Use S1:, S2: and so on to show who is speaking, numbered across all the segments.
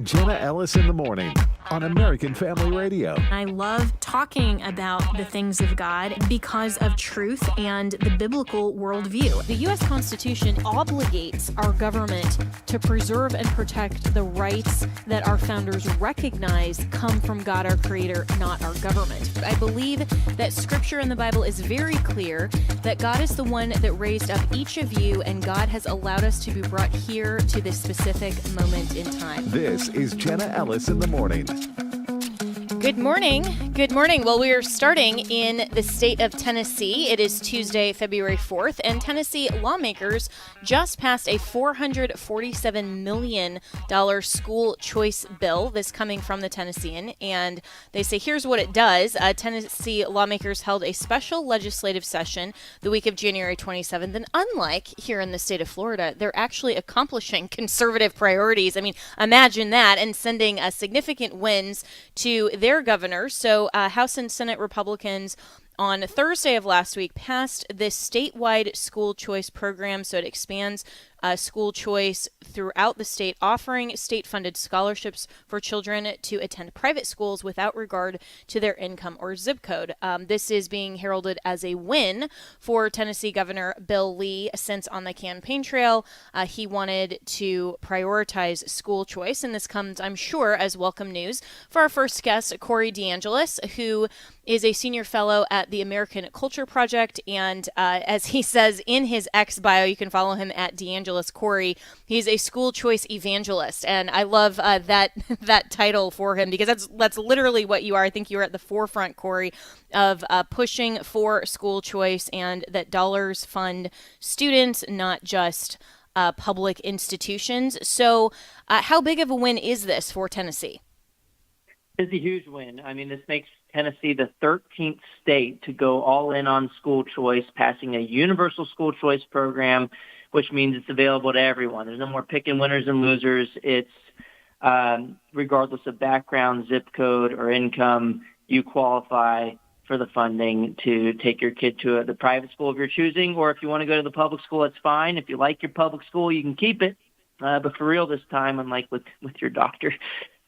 S1: Jenna Ellis in the morning on American Family Radio.
S2: I love talking about the things of God because of truth and the biblical worldview.
S3: The U.S. Constitution obligates our government to preserve and protect the rights that our founders recognize come from God, our Creator, not our government. I believe that Scripture in the Bible is very clear that God is the one that raised up each of you, and God has allowed us to be brought here to this specific moment in time.
S1: This is Jenna Ellis in the morning.
S3: Good morning. Good morning. Well, we are starting in the state of Tennessee. It is Tuesday, February 4th, and Tennessee lawmakers just passed a $447 million school choice bill, this coming from the Tennessean, and they say here's what it does. Tennessee lawmakers held a special legislative session the week of January 27th, and unlike here in the state of Florida, they're actually accomplishing conservative priorities. I mean, imagine that, and sending significant wins to their governors. So House and Senate Republicans on Thursday of last week passed this statewide school choice program. So it expands school choice throughout the state, offering state-funded scholarships for children to attend private schools without regard to their income or zip code. This is being heralded as a win for Tennessee Governor Bill Lee, since on the campaign trail, he wanted to prioritize school choice. And this comes, I'm sure, as welcome news for our first guest, Corey DeAngelis, who is a senior fellow at the American Culture Project. And as he says in his X bio, you can follow him at DeAngelis Corey. He's a school choice evangelist. And I love that title for him, because that's literally what you are. I think you're at the forefront, Corey, of pushing for school choice and that dollars fund students, not just public institutions. So how big of a win is this for Tennessee?
S4: It's a huge win. I mean, this makes Tennessee the 13th state to go all in on school choice, passing a universal school choice program, which means it's available to everyone. There's no more picking winners and losers. It's regardless of background, zip code, or income, you qualify for the funding to take your kid to the private school of your choosing, or if you want to go to the public school, that's fine. If you like your public school, you can keep it. But for real this time, unlike with your doctor.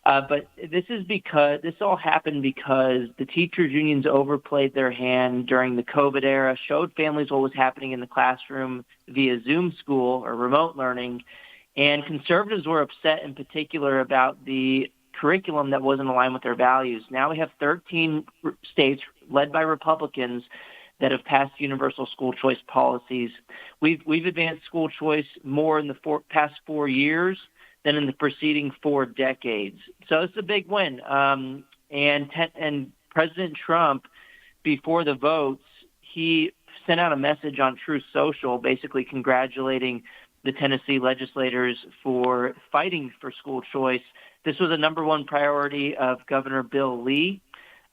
S4: But this all happened because the teachers' unions overplayed their hand during the COVID era, showed families what was happening in the classroom via Zoom school or remote learning, and conservatives were upset in particular about the curriculum that wasn't aligned with their values. Now we have 13 states led by Republicans that have passed universal school choice policies. We've advanced school choice more in the past 4 years than in the preceding 4 decades. So it's a big win. And President Trump, before the votes, he sent out a message on Truth Social basically congratulating the Tennessee legislators for fighting for school choice. This was a number one priority of Governor Bill Lee,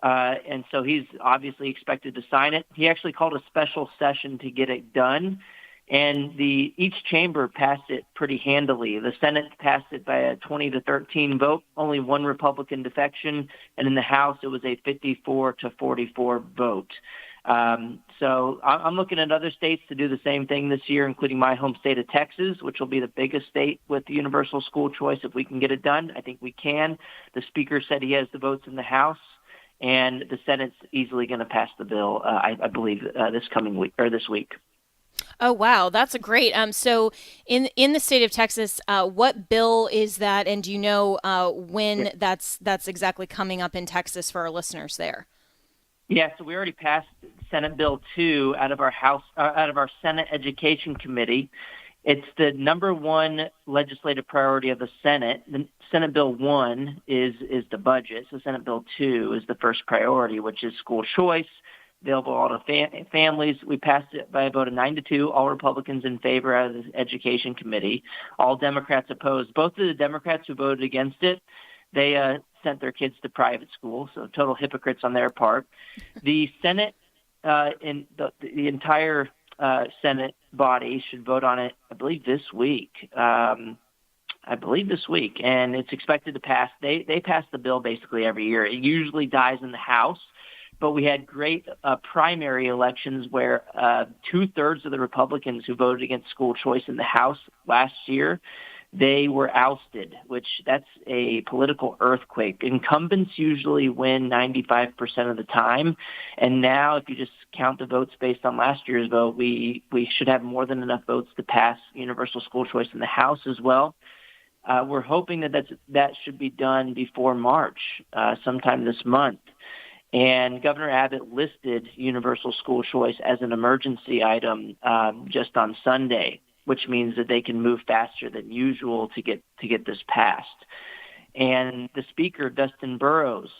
S4: and so he's obviously expected to sign it. He actually called a special session to get it done. And each chamber passed it pretty handily. The Senate passed it by a 20-13 vote, only one Republican defection, and in the House it was a 54-44 vote. So I'm looking at other states to do the same thing this year, including my home state of Texas, which will be the biggest state with universal school choice. If we can get it done, I think we can. The Speaker said he has the votes in the House, and the Senate's easily going to pass the bill, I believe, this coming week or this week.
S3: Oh, wow. That's a great. So in the state of Texas, what bill is that? And do you know when that's exactly coming up in Texas for our listeners there?
S4: Yeah, so we already passed Senate Bill 2 out of our Senate Education Committee. It's the number one legislative priority of the Senate. The Senate Bill 1 is the budget. So Senate Bill 2 is the first priority, which is school choice, available to all the families. We passed it by a vote of 9-2, all Republicans in favor out of the Education Committee. All Democrats opposed. Both of the Democrats who voted against it, they sent their kids to private school, so total hypocrites on their part. The Senate, in the entire Senate body should vote on it, I believe, this week. And it's expected to pass. They pass the bill basically every year. It usually dies in the House. But we had great primary elections where 2/3 of the Republicans who voted against school choice in the House last year, they were ousted, which that's a political earthquake. Incumbents usually win 95% of the time. And now if you just count the votes based on last year's vote, we should have more than enough votes to pass universal school choice in the House as well. We're hoping that should be done before March, sometime this month. And Governor Abbott listed universal school choice as an emergency item just on Sunday, which means that they can move faster than usual to get this passed. And the speaker, Dustin Burrows,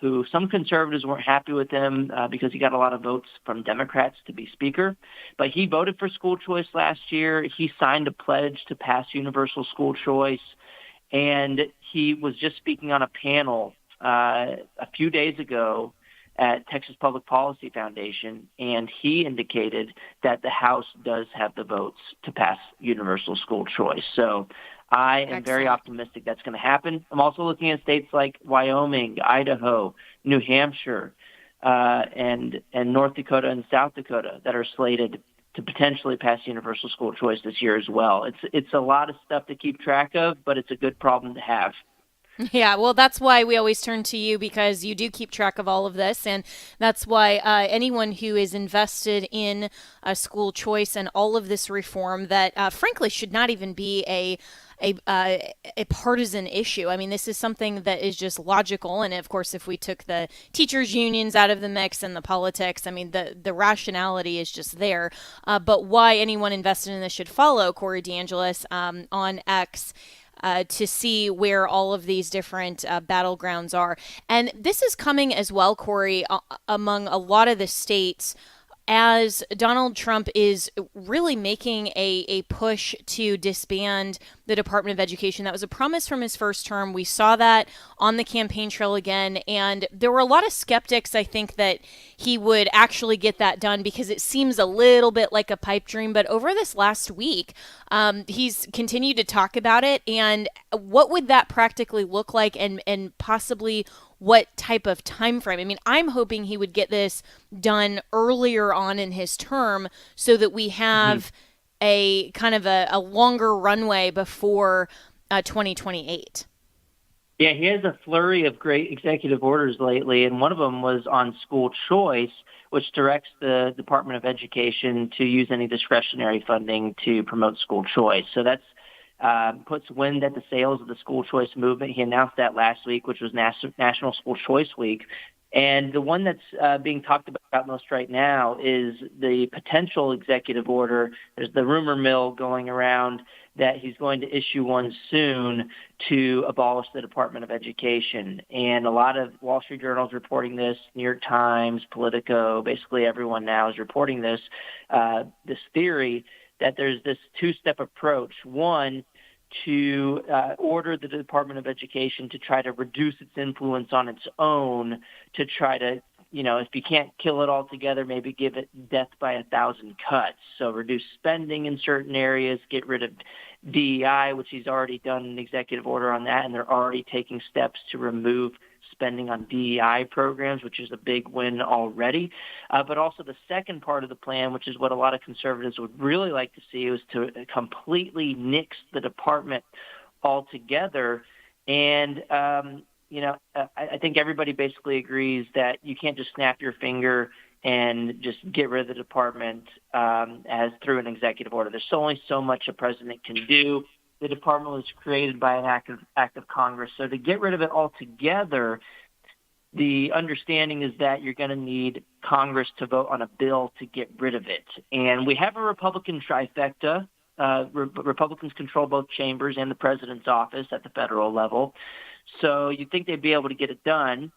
S4: who some conservatives weren't happy with him because he got a lot of votes from Democrats to be speaker, but he voted for school choice last year. He signed a pledge to pass universal school choice, and he was just speaking on a panel a few days ago at Texas Public Policy Foundation, and he indicated that the House does have the votes to pass universal school choice. So I am very optimistic that's going to happen. I'm also looking at states like Wyoming, Idaho, New Hampshire, and North Dakota and South Dakota that are slated to potentially pass universal school choice this year as well. It's a lot of stuff to keep track of, but it's a good problem to have.
S3: Yeah, well, that's why we always turn to you, because you do keep track of all of this. And that's why anyone who is invested in school choice and all of this reform that frankly should not even be a partisan issue. I mean, this is something that is just logical. And of course, if we took the teachers' unions out of the mix and the politics, I mean, the rationality is just there. But why anyone invested in this should follow Corey DeAngelis on X to see where all of these different battlegrounds are. And this is coming as well, Corey, among a lot of the states, as Donald Trump is really making a push to disband the Department of Education. That was a promise from his first term. We saw that on the campaign trail again, and there were a lot of skeptics, I think, that he would actually get that done because it seems a little bit like a pipe dream. But over this last week, he's continued to talk about it, and what would that practically look like, and possibly what type of time frame? I mean, I'm hoping he would get this done earlier on in his term so that we have a kind of a longer runway before 2028.
S4: Yeah, he has a flurry of great executive orders lately, and one of them was on school choice, which directs the Department of Education to use any discretionary funding to promote school choice. So that's puts wind at the sails of the school choice movement. He announced that last week, which was National School Choice Week. And the one that's being talked about most right now is the potential executive order. There's the rumor mill going around that he's going to issue one soon to abolish the Department of Education. And a lot of Wall Street Journal is reporting this, New York Times, Politico, basically everyone now is reporting this theory that there's this two-step approach. One, to order the Department of Education to try to reduce its influence on its own, to try to, if you can't kill it altogether, maybe give it death by 1,000 cuts. So reduce spending in certain areas, get rid of DEI, which he's already done an executive order on that, and they're already taking steps to remove spending on DEI programs, which is a big win already. But also the second part of the plan, which is what a lot of conservatives would really like to see, was to completely nix the department altogether. And, I think everybody basically agrees that you can't just snap your finger and just get rid of the department as through an executive order. There's only so much a president can do. The department was created by an act of Congress. So to get rid of it altogether, the understanding is that you're going to need Congress to vote on a bill to get rid of it. And we have a Republican trifecta. Republicans control both chambers and the president's office at the federal level. So you'd think they'd be able to get it done.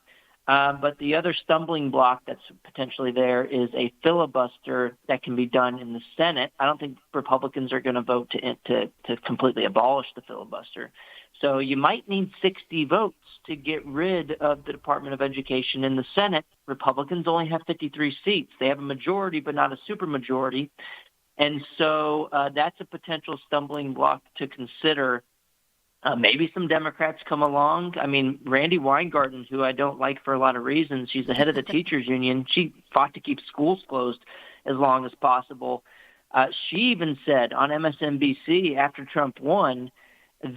S4: But the other stumbling block that's potentially there is a filibuster that can be done in the Senate. I don't think Republicans are going to vote to completely abolish the filibuster. So you might need 60 votes to get rid of the Department of Education in the Senate. Republicans only have 53 seats. They have a majority, but not a supermajority. And so that's a potential stumbling block to consider. Maybe some Democrats come along. I mean, Randi Weingarten, who I don't like for a lot of reasons, she's the head of the teachers union. She fought to keep schools closed as long as possible. She even said on MSNBC after Trump won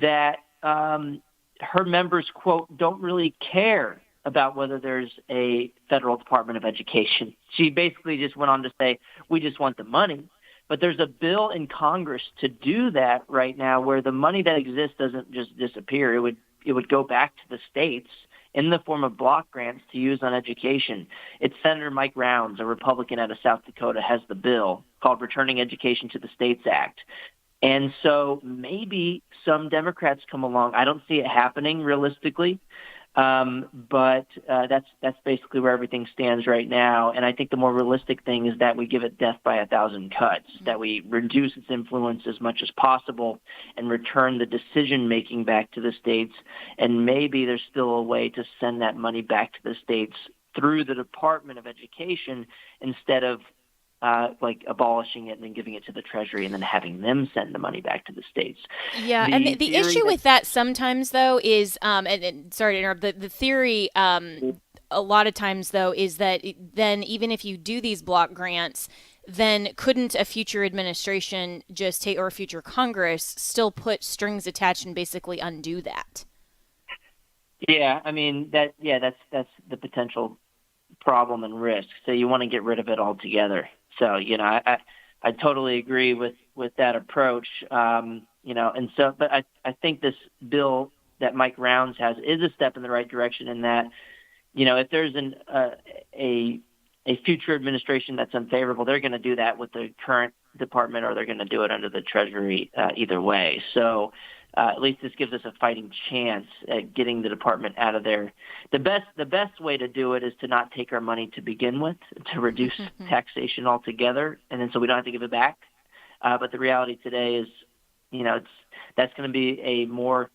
S4: that her members, quote, don't really care about whether there's a federal Department of Education. She basically just went on to say, we just want the money. But there's a bill in Congress to do that right now where the money that exists doesn't just disappear. It would go back to the states in the form of block grants to use on education. It's Senator Mike Rounds, a Republican out of South Dakota, has the bill called Returning Education to the States Act. And so maybe some Democrats come along. I don't see it happening realistically, but that's basically where everything stands right now. And I think the more realistic thing is that we give it death by 1,000 cuts, that we reduce its influence as much as possible and return the decision-making back to the states. And maybe there's still a way to send that money back to the states through the Department of Education instead of abolishing it and then giving it to the Treasury and then having them send the money back to the states.
S3: Yeah, and the issue with that sometimes, though, is, and sorry to interrupt, the theory a lot of times, though, is that then even if you do these block grants, then couldn't a future administration just take, or a future Congress still put strings attached and basically undo that?
S4: Yeah, I mean, that's the potential problem and risk. So you want to get rid of it altogether. So, I totally agree with that approach, and so, but I think this bill that Mike Rounds has is a step in the right direction in that, if there's a future administration that's unfavorable, they're going to do that with the current department or they're going to do it under the Treasury either way. So at least this gives us a fighting chance at getting the department out of there. The best way to do it is to not take our money to begin with, to reduce taxation altogether, and then so we don't have to give it back. But the reality today is, that's going to be a more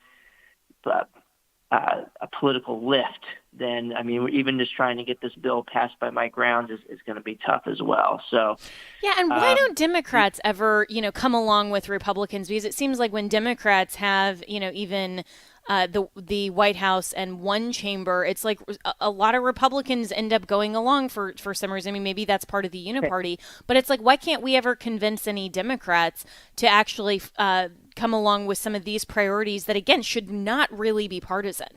S4: a political lift than, even just trying to get this bill passed by Mike Rounds is going to be tough as well. So,
S3: yeah, and why don't Democrats ever, come along with Republicans? Because it seems like when Democrats have, even the White House and one chamber, it's like a lot of Republicans end up going along for some reason. Maybe that's part of the uniparty, but it's like, why can't we ever convince any Democrats to actually come along with some of these priorities that, again, should not really be partisan?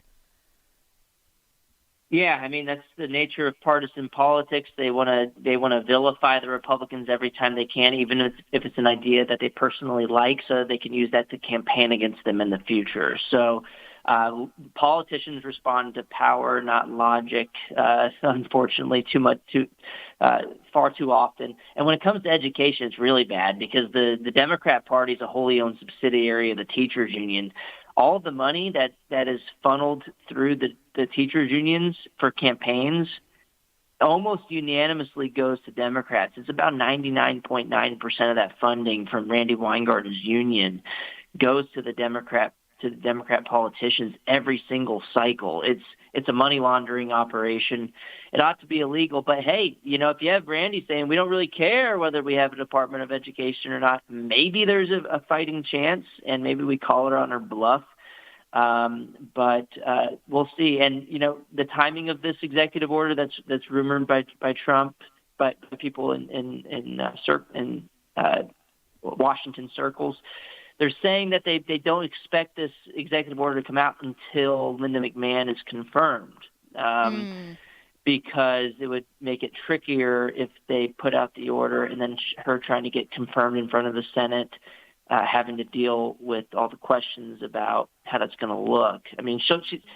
S4: Yeah, that's the nature of partisan politics. They want to vilify the Republicans every time they can, even if it's an idea that they personally like, so that they can use that to campaign against them in the future. So politicians respond to power, not logic, unfortunately, far too often. And when it comes to education, it's really bad because the Democrat Party is a wholly owned subsidiary of the teachers union. All of the money that is funneled through the teachers unions for campaigns almost unanimously goes to Democrats. It's about 99.9% of that funding from Randy Weingarten's union goes to the Democrat politicians every single cycle. It's a money laundering operation. It ought to be illegal, but hey, if you have Randy saying we don't really care whether we have a Department of Education or not, maybe there's a fighting chance, and maybe we call her on her bluff. But we'll see. And the timing of this executive order that's rumored by Trump, by people in Washington circles. They're saying that they don't expect this executive order to come out until Linda McMahon is confirmed, because it would make it trickier if they put out the order and then her trying to get confirmed in front of the Senate, having to deal with all the questions about how that's going to look.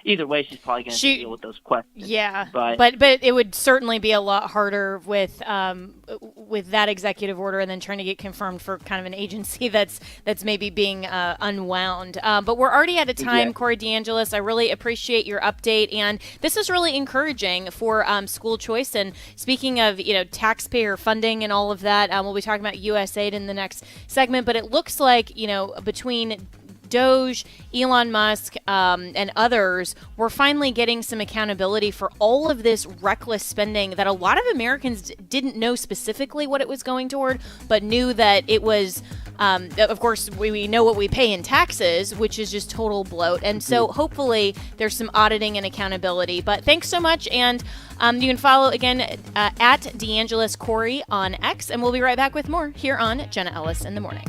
S4: Either way, she's probably going to deal with those questions.
S3: Yeah, but it would certainly be a lot harder with that executive order and then trying to get confirmed for kind of an agency that's maybe being unwound. But we're already out of time, exactly. Corey DeAngelis, I really appreciate your update, and this is really encouraging for school choice. And speaking of taxpayer funding and all of that, we'll be talking about USAID in the next segment. But it looks like between Doge, Elon Musk, and others, we're finally getting some accountability for all of this reckless spending that a lot of Americans didn't know specifically what it was going toward, but knew that it was, of course, we know what we pay in taxes, which is just total bloat. And so hopefully there's some auditing and accountability. But thanks so much. And you can follow, again, at DeAngelis Corey on X. And we'll be right back with more here on Jenna Ellis in the Morning.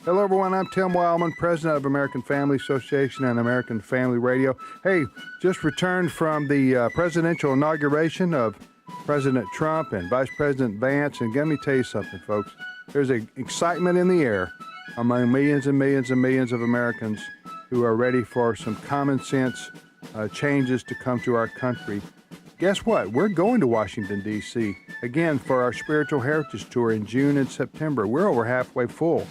S5: Hello, everyone. I'm Tim Wildman, president of American Family Association and American Family Radio. Hey, just returned from the presidential inauguration of President Trump and Vice President Vance. And let me tell you something, folks. There's an excitement in the air among millions and millions and millions of Americans who are ready for some common sense changes to come to our country. Guess what? We're going to Washington, D.C. again for our Spiritual Heritage Tour in June and September. We're over halfway full.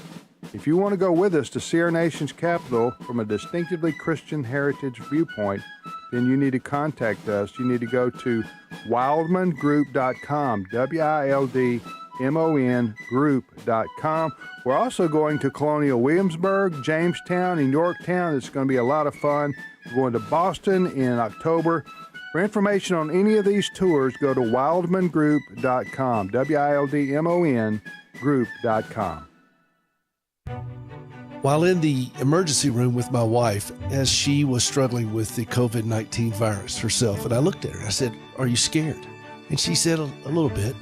S5: If you want to go with us to see our nation's capital from a distinctively Christian heritage viewpoint, then you need to contact us. You need to go to wildmangroup.com, WILDMON group.com. We're also going to Colonial Williamsburg, Jamestown, and Yorktown. It's going to be a lot of fun. We're going to Boston in October. For information on any of these tours, go to wildmangroup.com, WILDMON group.com.
S6: While in the emergency room with my wife, as she was struggling with the COVID-19 virus herself, and I looked at her, I said, "Are you scared?" And she said, a little bit,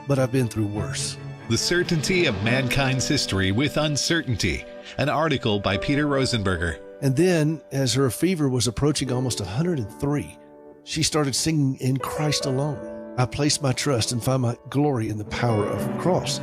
S6: but I've been through worse.
S7: The Certainty of Mankind's History with Uncertainty, an article by Peter Rosenberger.
S6: And then, as her fever was approaching almost 103, she started singing "In Christ Alone. I place my trust and find my glory in the power of the cross."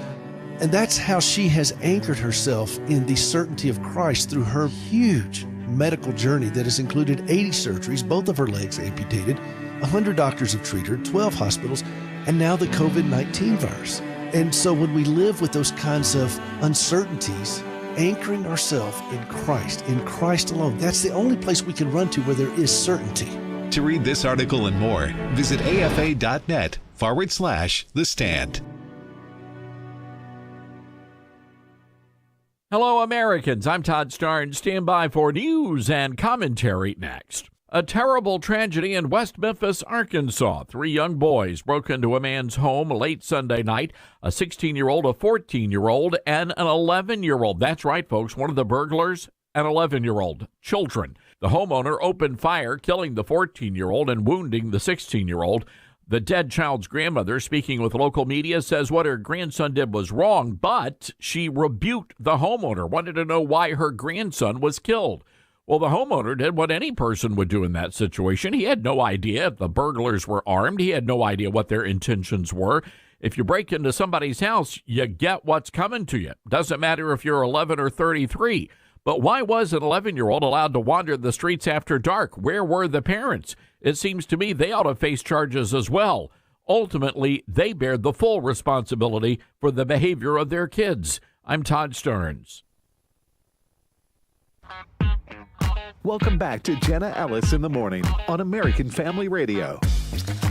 S6: And that's how she has anchored herself in the certainty of Christ through her huge medical journey that has included 80 surgeries, both of her legs amputated, 100 doctors have treated her, 12 hospitals, and now the COVID-19 virus. And so when we live with those kinds of uncertainties, anchoring ourselves in Christ alone, that's the only place we can run to where there is certainty.
S7: To read this article and more, visit afa.net/The Stand.
S8: Hello, Americans. I'm Todd Starnes. Stand by for news and commentary next. A terrible tragedy in West Memphis, Arkansas. 3 young boys broke into a man's home late Sunday night. A 16-year-old, a 14-year-old, and an 11-year-old. That's right, folks. One of the burglars, an 11-year-old. Children. The homeowner opened fire, killing the 14-year-old and wounding the 16-year-old. The dead child's grandmother, speaking with local media, says what her grandson did was wrong, but she rebuked the homeowner, wanted to know why her grandson was killed. Well, the homeowner did what any person would do in that situation. He had no idea if the burglars were armed. He had no idea what their intentions were. If you break into somebody's house, you get what's coming to you. Doesn't matter if you're 11 or 33. But why was an 11-year-old allowed to wander the streets after dark? Where were the parents? It seems to me they ought to face charges as well. Ultimately, they bear the full responsibility for the behavior of their kids. I'm Todd Starnes.
S1: Welcome back to Jenna Ellis in the Morning on American Family Radio.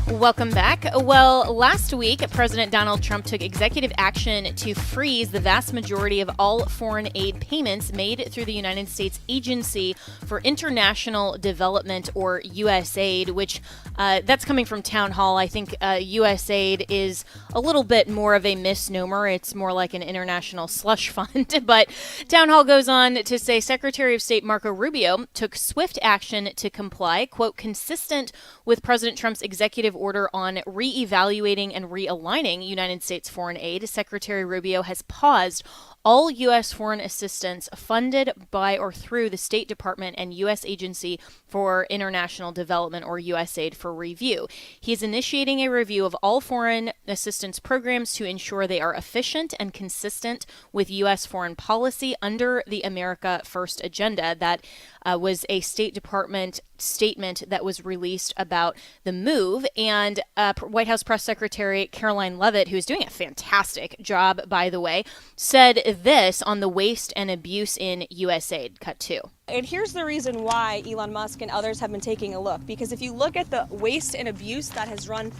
S3: Welcome back. Well, last week, President Donald Trump took executive action to freeze the vast majority of all foreign aid payments made through the United States Agency for International Development, or USAID, which that's coming from Town Hall. I think USAID is a little bit more of a misnomer. It's more like an international slush fund. But Town Hall goes on to say Secretary of State Marco Rubio took swift action to comply, quote, consistent with President Trump's executive order on reevaluating and realigning United States foreign aid. Secretary Rubio has paused all U.S. foreign assistance funded by or through the State Department and U.S. Agency for International Development, or USAID, for review. He is initiating a review of all foreign assistance programs to ensure they are efficient and consistent with U.S. foreign policy under the America First agenda. That was a State Department statement that was released about the move. And White House Press Secretary Caroline Leavitt, who's doing a fantastic job, by the way, said this on the waste and abuse in USAID. Cut 2.
S9: And here's the reason why Elon Musk and others have been taking a look. Because if you look at the waste and abuse that has run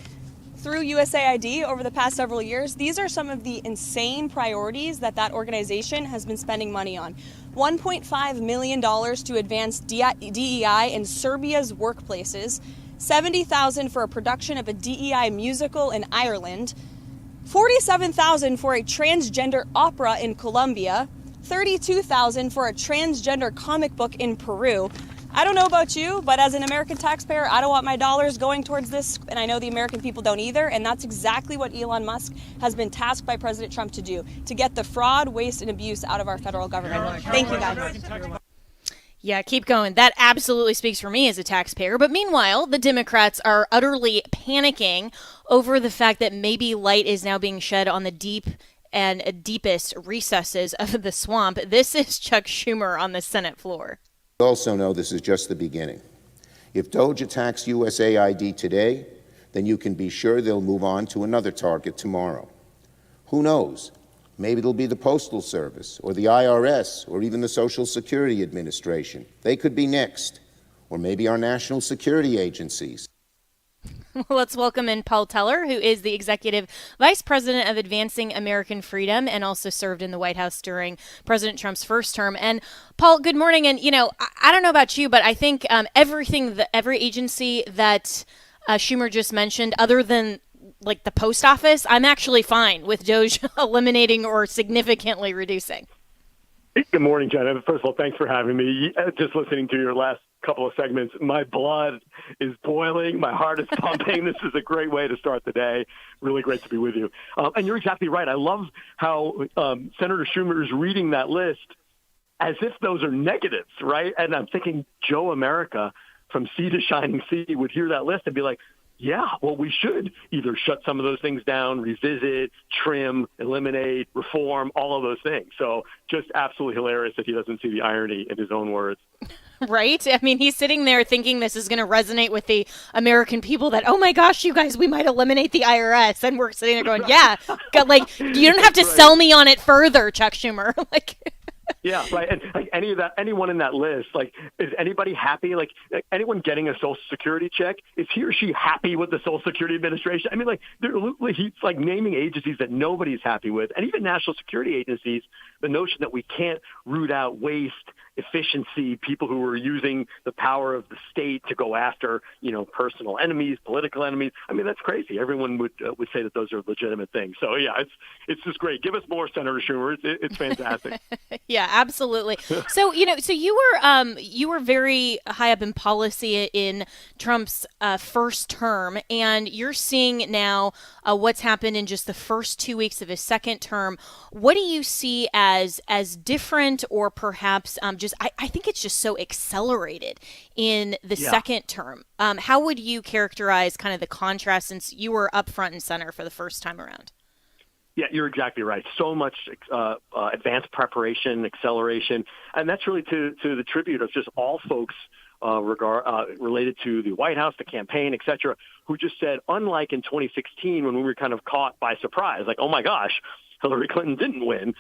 S9: through USAID over the past several years, these are some of the insane priorities that organization has been spending money on. $1.5 million to advance DEI in Serbia's workplaces, $70,000 for a production of a DEI musical in Ireland, $47,000 for a transgender opera in Colombia, $32,000 for a transgender comic book in Peru, I don't know about you, but as an American taxpayer, I don't want my dollars going towards this, and I know the American people don't either, and that's exactly what Elon Musk has been tasked by President Trump to do, to get the fraud, waste, and abuse out of our federal government. Thank you, guys.
S3: Yeah, keep going. That absolutely speaks for me as a taxpayer. But meanwhile, the Democrats are utterly panicking over the fact that maybe light is now being shed on the deep and deepest recesses of the swamp. This is Chuck Schumer on the Senate floor.
S10: We also know this is just the beginning. If DOJ attacks USAID today, then you can be sure they'll move on to another target tomorrow. Who knows? Maybe it'll be the Postal Service or the IRS or even the Social Security Administration. They could be next. Or maybe our national security agencies.
S3: Let's welcome in Paul Teller, who is the Executive Vice President of Advancing American Freedom and also served in the White House during President Trump's first term. And Paul, good morning. And, I don't know about you, but I think every agency that Schumer just mentioned, other than like the post office, I'm actually fine with DOJ eliminating or significantly reducing.
S11: Good morning, Jenna. First of all, thanks for having me. Just listening to your last couple of segments, my blood is boiling. My heart is pumping. This is a great way to start the day. Really great to be with you. And you're exactly right. I love how Senator Schumer is reading that list as if those are negatives, right? And I'm thinking Joe America from sea to shining sea would hear that list and be like, yeah, well, we should either shut some of those things down, revisit, trim, eliminate, reform, all of those things. So just absolutely hilarious that he doesn't see the irony in his own words.
S3: Right? I mean, he's sitting there thinking this is going to resonate with the American people that, oh my gosh, you guys, we might eliminate the IRS. And we're sitting there going, yeah, like, you don't have to sell me on it further, Chuck Schumer. Like,
S11: yeah, right. And like anyone in that list, like, is anybody happy? Like, anyone getting a Social Security check, is he or she happy with the Social Security Administration? I mean, like, he's like naming agencies that nobody's happy with, and even national security agencies. The notion that we can't root out waste, efficiency, people who are using the power of the state to go after, personal enemies, political enemies. I mean, that's crazy. Everyone would say that those are legitimate things. So yeah, it's just great. Give us more, Senator Schumer. It's fantastic.
S3: Yeah, absolutely. So you were very high up in policy in Trump's first term, and you're seeing now what's happened in just the first 2 weeks of his second term. What do you see as different, or perhaps I think it's just so accelerated in the second term? How would you characterize kind of the contrast, since you were up front and center for the first time around?
S11: Yeah, you're exactly right. So much advanced preparation, acceleration, and that's really to the tribute of just all folks related to the White House, the campaign, et cetera, who just said, unlike in 2016 when we were kind of caught by surprise, like, oh my gosh, Hillary Clinton didn't win,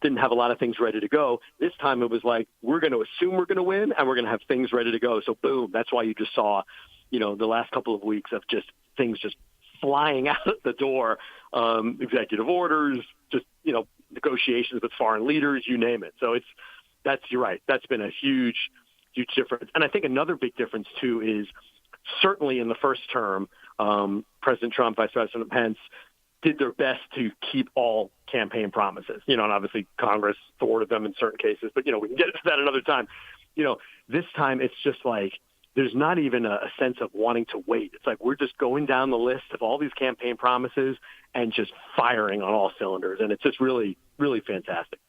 S11: didn't have a lot of things ready to go. This time it was like, we're going to assume we're going to win and we're going to have things ready to go. So boom, that's why you just saw, the last couple of weeks of just things just flying out the door, executive orders, just, negotiations with foreign leaders, you name it. So you're right. That's been a huge difference. And I think another big difference too is certainly in the first term, President Trump, Vice President Pence did their best to keep all campaign promises, and obviously Congress thwarted them in certain cases, but, we can get into that another time. This time it's just like, there's not even a sense of wanting to wait. It's like, we're just going down the list of all these campaign promises and just firing on all cylinders. And it's just really, really fantastic.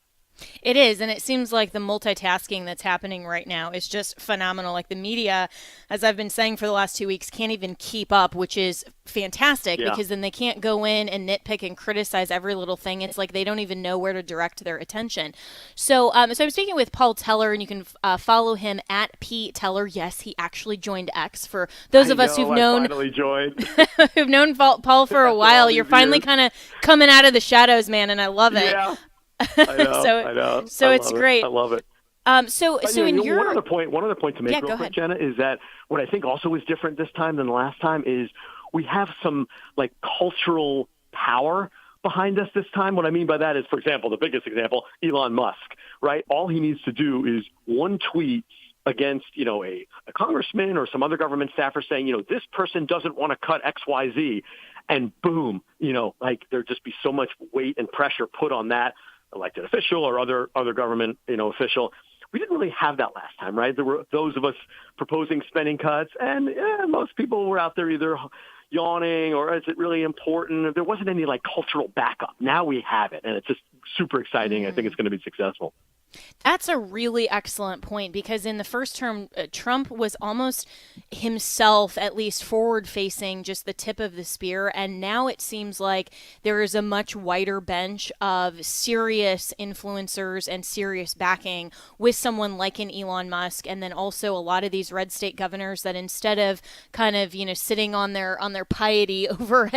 S3: It is, and it seems like the multitasking that's happening right now is just phenomenal. Like, the media, as I've been saying for the last 2 weeks, can't even keep up, which is fantastic, because then they can't go in and nitpick and criticize every little thing. It's like they don't even know where to direct their attention. So I'm speaking with Paul Teller, and you can follow him at P. Teller. Yes, he actually joined X. For those of us who've known who've known Paul for a while, you're finally kind of coming out of the shadows, man, and I love it.
S11: Yeah. I know.
S3: So it's great.
S11: I love it.
S3: So in your
S11: one other point to make real quick, Jenna, is that what I think also is different this time than the last time is we have some like cultural power behind us this time. What I mean by that is, for example, the biggest example, Elon Musk, right? All he needs to do is one tweet against, a congressman or some other government staffer saying, this person doesn't want to cut X, Y, Z, and boom, there'd just be so much weight and pressure put on that elected official or other government, official. We didn't really have that last time, right? There were those of us proposing spending cuts, and most people were out there either yawning or is it really important? There wasn't any like cultural backup. Now we have it, and it's just super exciting. I think it's going to be successful.
S3: That's a really excellent point, because in the first term, Trump was almost himself, at least forward-facing, just the tip of the spear. And now it seems like there is a much wider bench of serious influencers and serious backing with someone like an Elon Musk, and then also a lot of these red state governors that instead of kind of, sitting on their piety over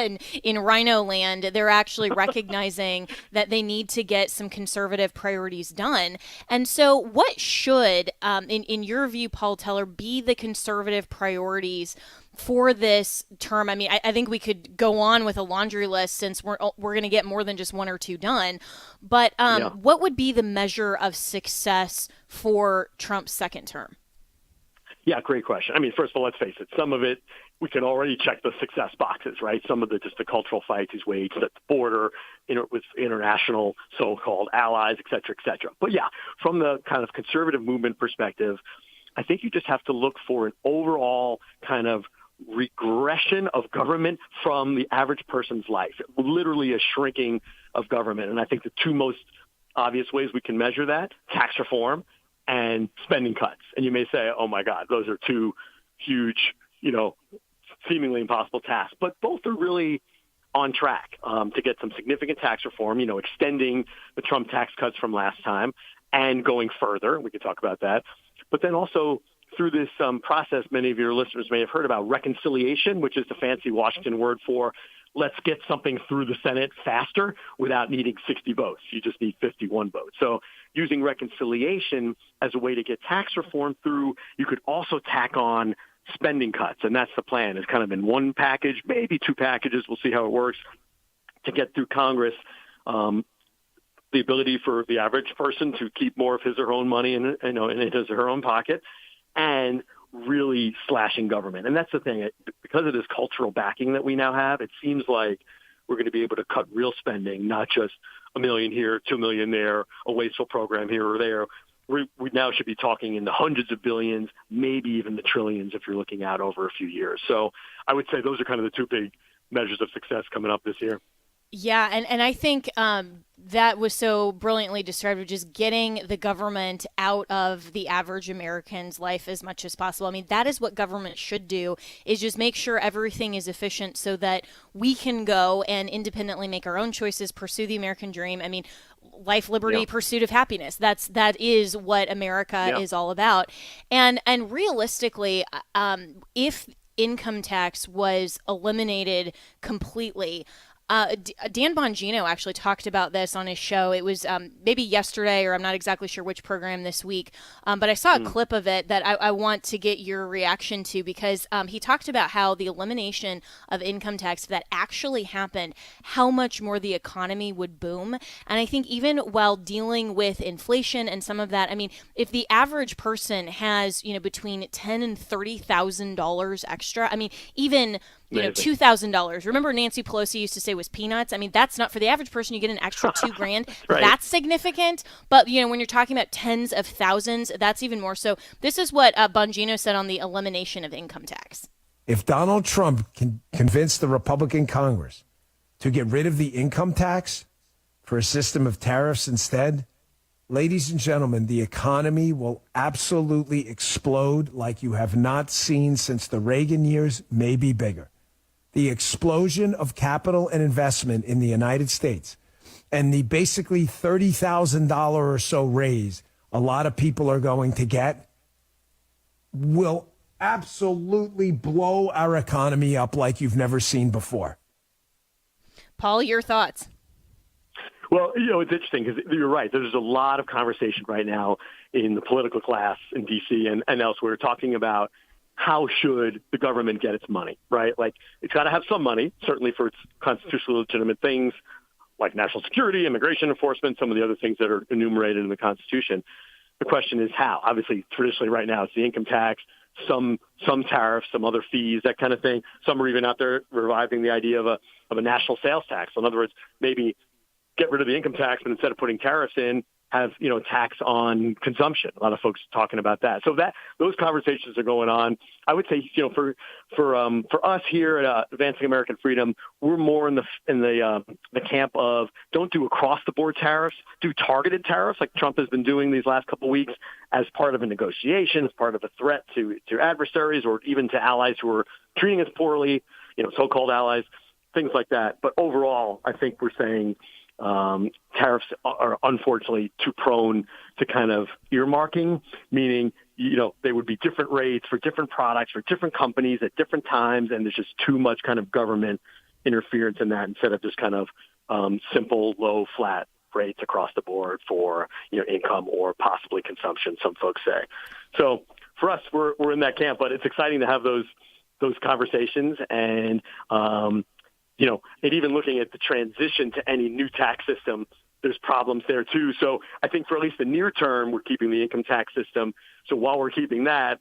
S3: in Rhino Land, they're actually recognizing that they need to get some conservative priorities done. And so what should, in your view, Paul Teller, be the conservative priorities for this term? I mean, I think we could go on with a laundry list since we're going to get more than just one or two done. But what would be the measure of success for Trump's second term?
S11: Yeah, great question. I mean, first of all, let's face it. Some of it, we can already check the success boxes, right? Some of the cultural fights he's waged at the border, with international so-called allies, et cetera, et cetera. But yeah, from the kind of conservative movement perspective, I think you just have to look for an overall kind of regression of government from the average person's life, literally a shrinking of government. And I think the two most obvious ways we can measure that, tax reform and spending cuts. And you may say, oh my God, those are two huge, seemingly impossible tasks, but both are really on track to get some significant tax reform, extending the Trump tax cuts from last time and going further. We could talk about that. But then also through this process, many of your listeners may have heard about reconciliation, which is the fancy Washington word for let's get something through the Senate faster without needing 60 votes. You just need 51 votes. So using reconciliation as a way to get tax reform through, you could also tack on spending cuts. And that's the plan, is kind of in one package, maybe two packages. We'll see how it works to get through Congress. The ability for the average person to keep more of his or her own money in his or her own pocket, and really slashing government. And that's the thing. Because of this cultural backing that we now have, it seems like we're going to be able to cut real spending, not just $1 million here, $2 million there, a wasteful program here or there. We now should be talking in the hundreds of billions, maybe even the trillions if you're looking out over a few years. So I would say those are kind of the two big measures of success coming up this year.
S3: Yeah, and I think that was so brilliantly described, of just getting the government out of the average American's life as much as possible. I mean, that is what government should do, is just make sure everything is efficient so that we can go and independently make our own choices, pursue the American dream. I mean, life, liberty, pursuit of happiness. That is what America is all about. And realistically, if income tax was eliminated completely, Dan Bongino actually talked about this on his show. It was maybe yesterday, or I'm not exactly sure which program this week, but I saw a clip of it that I want to get your reaction to, because he talked about how the elimination of income tax, if that actually happened, how much more the economy would boom. And I think even while dealing with inflation and some of that, I mean, if the average person has, between $10,000 and $30,000 extra, I mean, even $2,000. Remember Nancy Pelosi used to say was peanuts? I mean, that's not for the average person. You get an extra $2,000. Right. That's significant. But, when you're talking about tens of thousands, that's even more so. This is what Bongino said on the elimination of income tax.
S12: If Donald Trump can convince the Republican Congress to get rid of the income tax for a system of tariffs instead, ladies and gentlemen, the economy will absolutely explode like you have not seen since the Reagan years, maybe bigger. The explosion of capital and investment in the United States and the basically $30,000 or so raise a lot of people are going to get will absolutely blow our economy up like you've never seen before.
S3: Paul, your thoughts?
S11: Well, it's interesting because you're right. There's a lot of conversation right now in the political class in D.C. and elsewhere talking about how should the government get its money, right? Like, it's got to have some money, certainly for its constitutionally legitimate things like national security, immigration enforcement, some of the other things that are enumerated in the Constitution. The question is how. Obviously, traditionally right now, it's the income tax, some tariffs, some other fees, that kind of thing. Some are even out there reviving the idea of a national sales tax. So in other words, maybe get rid of the income tax, but instead of putting tariffs in, have, tax on consumption. A lot of folks talking about that. So those conversations are going on. I would say, for us here at Advancing American Freedom, we're more in the camp of don't do across the board tariffs, do targeted tariffs like Trump has been doing these last couple of weeks as part of a negotiation, as part of a threat to adversaries or even to allies who are treating us poorly, so-called allies, things like that. But overall, I think we're saying tariffs are unfortunately too prone to kind of earmarking, meaning, they would be different rates for different products for different companies at different times. And there's just too much kind of government interference in that instead of just kind of simple, low, flat rates across the board for, income or possibly consumption, some folks say. So for us, we're in that camp, but it's exciting to have those conversations and, and even looking at the transition to any new tax system, there's problems there too. So I think for at least the near term, we're keeping the income tax system. So while we're keeping that,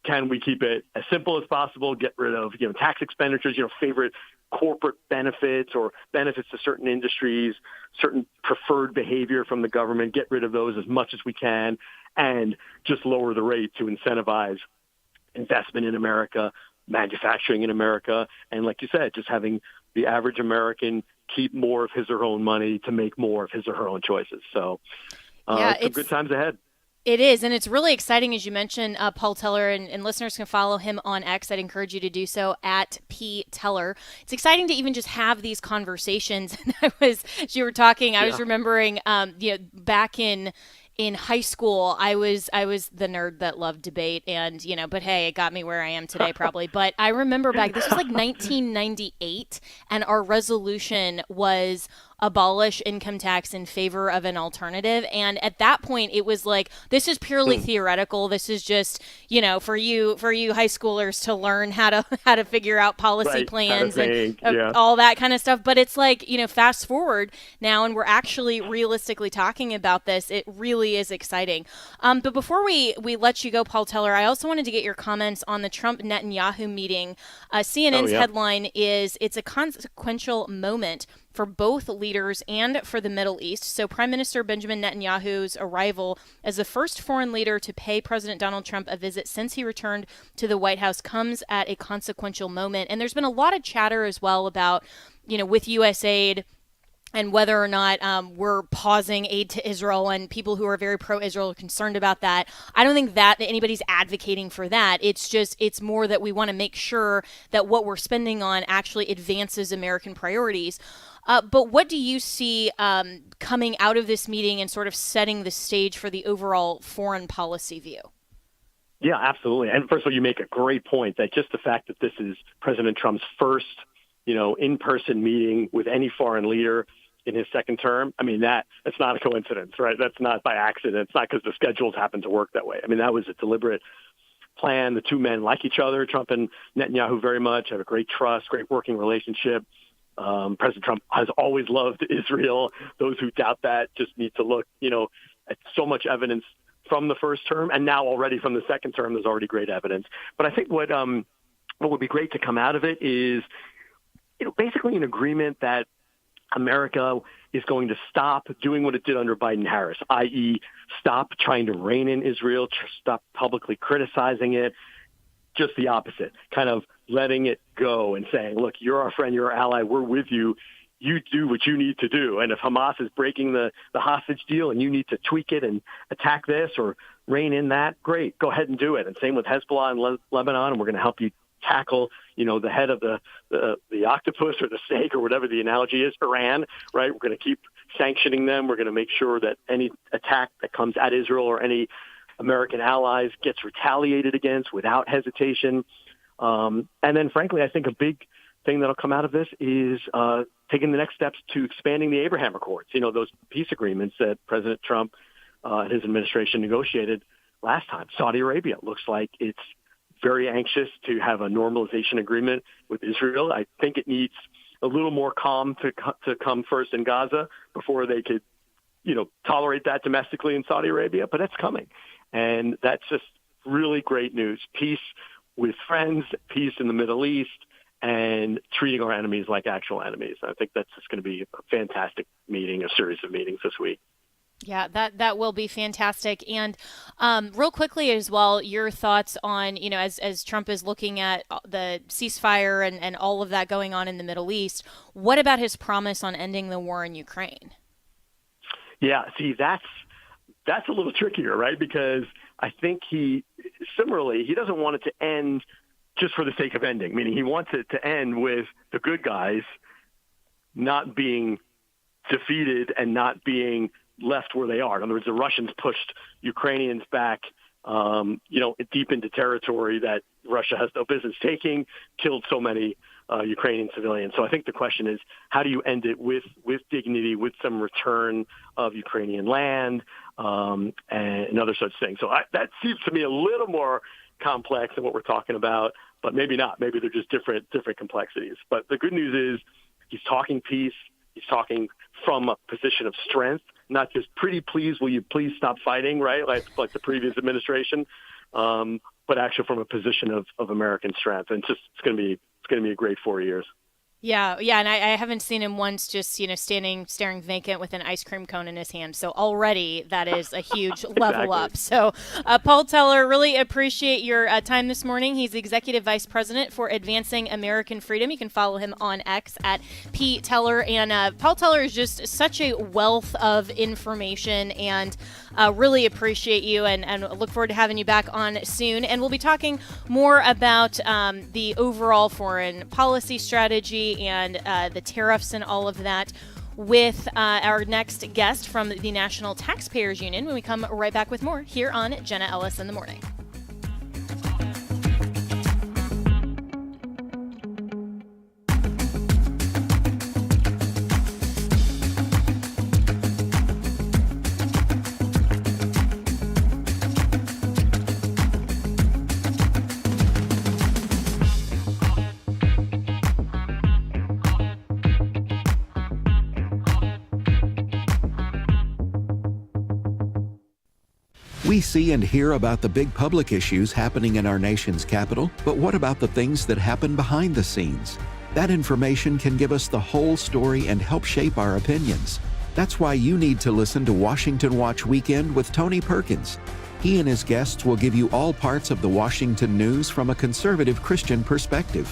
S11: can we keep it as simple as possible, get rid of, tax expenditures, favorite corporate benefits or benefits to certain industries, certain preferred behavior from the government, get rid of those as much as we can, and just lower the rate to incentivize investment in America, manufacturing in America, and like you said, just having the average American keep more of his or her own money to make more of his or her own choices. So some good times ahead.
S3: It is, and it's really exciting, as you mentioned, Paul Teller, and listeners can follow him on X. I'd encourage you to do so at P. Teller. It's exciting to even just have these conversations. And as you were talking, I was remembering, back in high school, I was the nerd that loved debate, and but hey, it got me where I am today probably. But I remember back, this was like 1998, and our resolution was abolish income tax in favor of an alternative. And at that point, it was like, this is purely theoretical. This is just, for you high schoolers to learn how to figure out policy plans and all that kind of stuff. But it's like, fast forward now, and we're actually realistically talking about this. It really is exciting. But before we let you go, Paul Teller, I also wanted to get your comments on the Trump-Netanyahu meeting. CNN's headline is, it's a consequential moment for both leaders and for the Middle East. So Prime Minister Benjamin Netanyahu's arrival as the first foreign leader to pay President Donald Trump a visit since he returned to the White House comes at a consequential moment. And there's been a lot of chatter as well about, with U.S. aid and whether or not we're pausing aid to Israel, and people who are very pro-Israel are concerned about that. I don't think that anybody's advocating for that. It's more that we want to make sure that what we're spending on actually advances American priorities. But what do you see coming out of this meeting and sort of setting the stage for the overall foreign policy view?
S11: Yeah, absolutely. And first of all, you make a great point that just the fact that this is President Trump's first, in-person meeting with any foreign leader in his second term, I mean, that's not a coincidence, right? That's not by accident. It's not because the schedules happen to work that way. I mean, that was a deliberate plan. The two men like each other, Trump and Netanyahu, very much, have a great trust, great working relationship. President Trump has always loved Israel. Those who doubt that just need to look, at so much evidence from the first term, and now already from the second term, there's already great evidence. But I think what would be great to come out of it is, basically an agreement that America is going to stop doing what it did under Biden-Harris, i.e. stop trying to rein in Israel, stop publicly criticizing it, just the opposite, kind of letting it go and saying, look, you're our friend, you're our ally, we're with you. You do what you need to do. And if Hamas is breaking the hostage deal and you need to tweak it and attack this or rein in that, great, go ahead and do it. And same with Hezbollah and Lebanon, and we're going to help you tackle, the head of the octopus or the snake or whatever the analogy is, Iran, right? We're going to keep sanctioning them. We're going to make sure that any attack that comes at Israel or any American allies gets retaliated against without hesitation. And then, frankly, I think a big thing that'll come out of this is taking the next steps to expanding the Abraham Accords, those peace agreements that President Trump and his administration negotiated last time. Saudi Arabia looks like it's very anxious to have a normalization agreement with Israel. I think it needs a little more calm to come first in Gaza before they could, tolerate that domestically in Saudi Arabia, but it's coming. And that's just really great news. Peace with friends, peace in the Middle East, and treating our enemies like actual enemies. I think that's just going to be a fantastic meeting, a series of meetings this week.
S3: Yeah, that will be fantastic. And real quickly as well, your thoughts on, as Trump is looking at the ceasefire and all of that going on in the Middle East, what about his promise on ending the war in Ukraine?
S11: Yeah, see, that's a little trickier, right? Because I think he doesn't want it to end just for the sake of ending, meaning he wants it to end with the good guys not being defeated and not being left where they are. In other words, the Russians pushed Ukrainians back, deep into territory that Russia has no business taking, killed so many Ukrainian civilians. So I think the question is, how do you end it with dignity, with some return of Ukrainian land, and other such things? So that seems to me a little more complex than what we're talking about, but maybe not. Maybe they're just different complexities. But the good news is he's talking peace. He's talking from a position of strength, not just pretty please, will you please stop fighting, right? Like the previous administration, but actually from a position of American strength. And it's going to be a great 4 years.
S3: Yeah, and I haven't seen him once just, staring vacant with an ice cream cone in his hand. So already that is a huge level up. So Paul Teller, really appreciate your time this morning. He's Executive Vice President for Advancing American Freedom. You can follow him on X at P. Teller. And Paul Teller is just such a wealth of information, and really appreciate you and look forward to having you back on soon. And we'll be talking more about the overall foreign policy strategy and the tariffs and all of that with our next guest from the National Taxpayers Union when we come right back with more here on Jenna Ellis in the Morning.
S13: We see and hear about the big public issues happening in our nation's capital, but what about the things that happen behind the scenes? That information can give us the whole story and help shape our opinions. That's why you need to listen to Washington Watch Weekend with Tony Perkins. He and his guests will give you all parts of the Washington news from a conservative Christian perspective.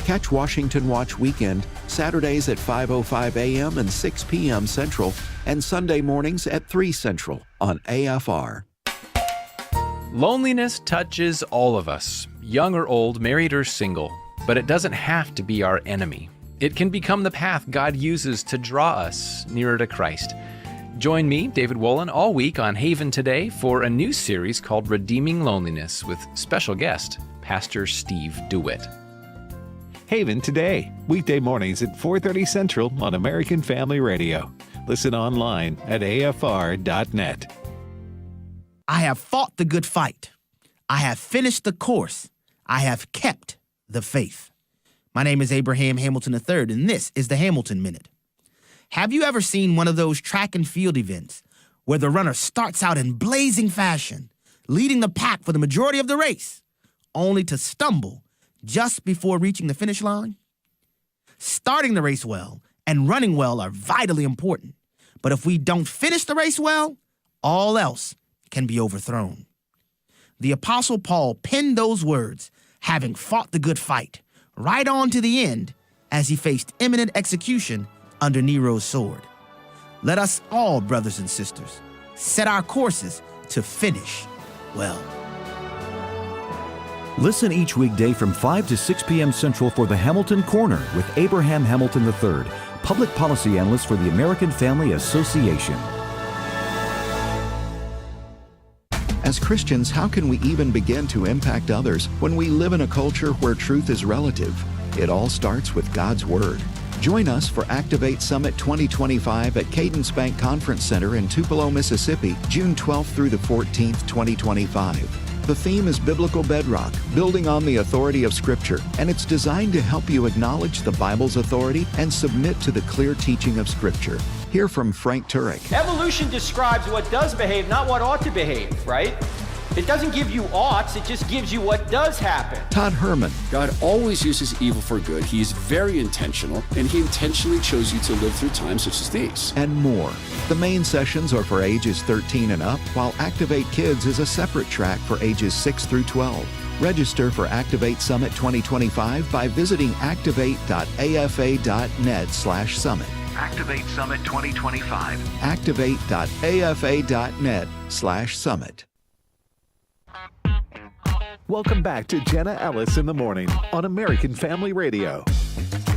S13: Catch Washington Watch Weekend Saturdays at 5:05 a.m. and 6 p.m. Central, and Sunday mornings at 3 Central on AFR.
S14: Loneliness touches all of us, young or old, married or single, but it doesn't have to be our enemy. It can become the path God uses to draw us nearer to Christ. Join me, David Wolin, all week on Haven Today for a new series called Redeeming Loneliness with special guest, Pastor Steve DeWitt.
S1: Haven Today, weekday mornings at 4:30 Central on American Family Radio. Listen online at afr.net.
S15: I have fought the good fight. I have finished the course. I have kept the faith. My name is Abraham Hamilton III, and this is the Hamilton Minute. Have you ever seen one of those track and field events where the runner starts out in blazing fashion, leading the pack for the majority of the race, only to stumble just before reaching the finish line? Starting the race well and running well are vitally important, but if we don't finish the race well, all else can be overthrown. The Apostle Paul penned those words, having fought the good fight, right on to the end as he faced imminent execution under Nero's sword. Let us all, brothers and sisters, set our courses to finish well.
S16: Listen each weekday from 5 to 6 p.m. Central for the Hamilton Corner with Abraham Hamilton III, public policy analyst for the American Family Association.
S13: As Christians, how can we even begin to impact others when we live in a culture where truth is relative? It all starts with God's Word. Join us for Activate Summit 2025 at Cadence Bank Conference Center in Tupelo, Mississippi, June 12th through the 14th, 2025. The theme is Biblical Bedrock, building on the authority of Scripture, and it's designed to help you acknowledge the Bible's authority and submit to the clear teaching of Scripture. Hear from Frank Turek.
S17: Evolution describes what does behave, not what ought to behave, right? It doesn't give you oughts, it just gives you what does happen.
S13: Todd Herman.
S18: God always uses evil for good. He is very intentional, and he intentionally chose you to live through times such as these.
S13: And more. The main sessions are for ages 13 and up, while Activate Kids is a separate track for ages 6 through 12. Register for Activate Summit 2025 by visiting activate.afa.net/summit. Activate Summit 2025. Activate.afa.net/summit.
S1: Welcome back to Jenna Ellis in the Morning on American Family Radio.